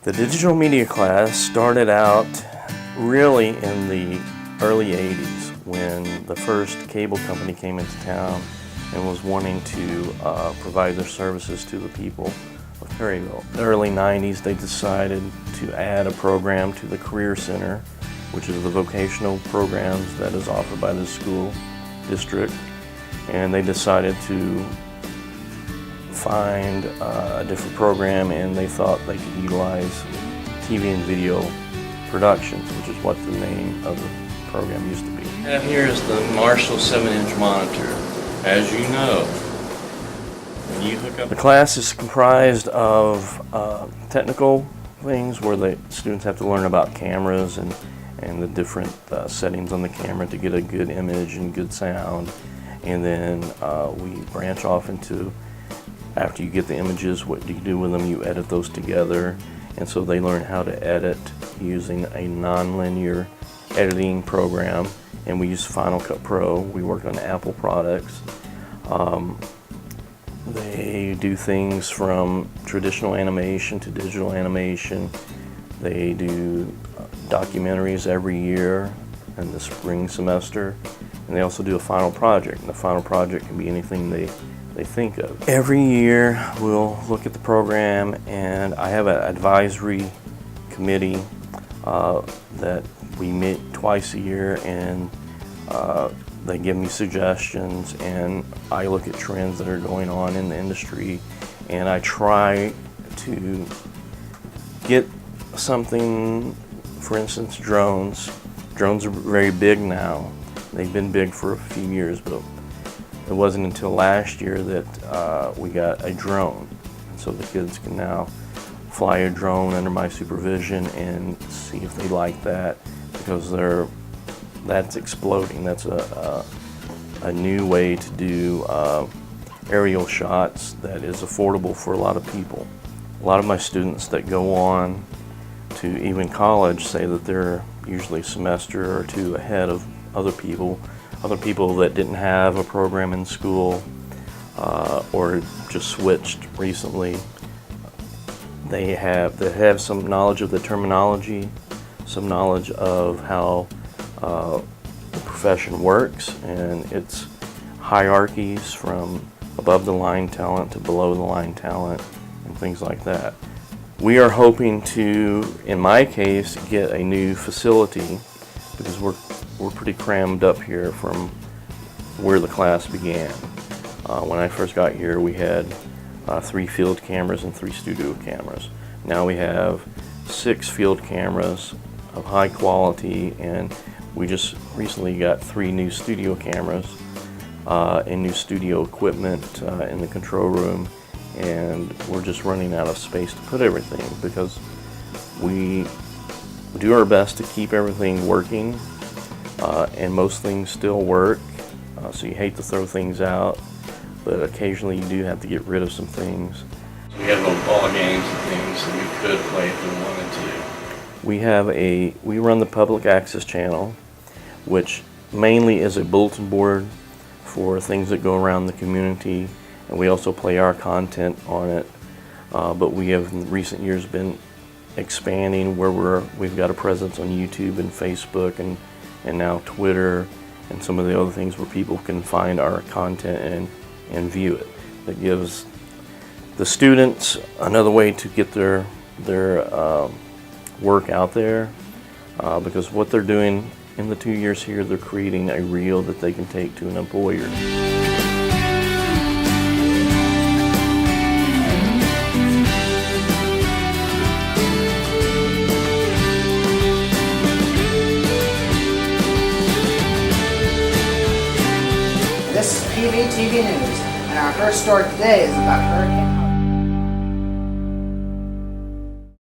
The digital media class started out really in the early 80s when the first cable company came into town and was wanting to provide their services to the people of Perryville. In the early 90s they decided to add a program to the Career Center, which is the vocational programs that is offered by the school district, and they decided to find a different program, and they thought they could utilize TV and video productions, which is what the name of the program used to be. And here is the Marshall 7-inch monitor. As you know, when you hook up... The class is comprised of technical things where the students have to learn about cameras and the different settings on the camera to get a good image and good sound. And then we branch off into, after you get the images, what do you do with them? You edit those together. And so they learn how to edit using a non-linear editing program. And we use Final Cut Pro. We work on Apple products. They do things from traditional animation to digital animation. They do documentaries every year in the spring semester. And they also do a final project. And the final project can be anything they think of. Every year we'll look at the program, and I have an advisory committee that we meet twice a year, and they give me suggestions, and I look at trends that are going on in the industry, and I try to get something. For instance, drones. Drones are very big now. They've been big for a few years, but it wasn't until last year that we got a drone. And so the kids can now fly a drone under my supervision and see if they like that, because that's exploding. That's a new way to do aerial shots that is affordable for a lot of people. A lot of my students that go on to even college say that they're usually a semester or two ahead of other people that didn't have a program in school or just switched recently. They have some knowledge of the terminology, some knowledge of how the profession works and its hierarchies from above the line talent to below the line talent and things like that. We are hoping to, in my case, get a new facility because we're pretty crammed up here from where the class began. When I first got here, we had 3 field cameras and 3 studio cameras. Now we have 6 field cameras of high quality, and we just recently got 3 new studio cameras and new studio equipment in the control room, and we're just running out of space to put everything because we do our best to keep everything working, and most things still work, so you hate to throw things out, but occasionally you do have to get rid of some things. We have little ball games and things that we could play if we wanted to. We run the public access channel, which mainly is a bulletin board for things that go around the community, and we also play our content on it, but we have in recent years been expanding where we've got a presence on YouTube and Facebook and now Twitter and some of the other things where people can find our content and view it. That gives the students another way to get their work out there, because what they're doing in the 2 years here, they're creating a reel that they can take to an employer. This is TV News, and our first story today is about Hurricane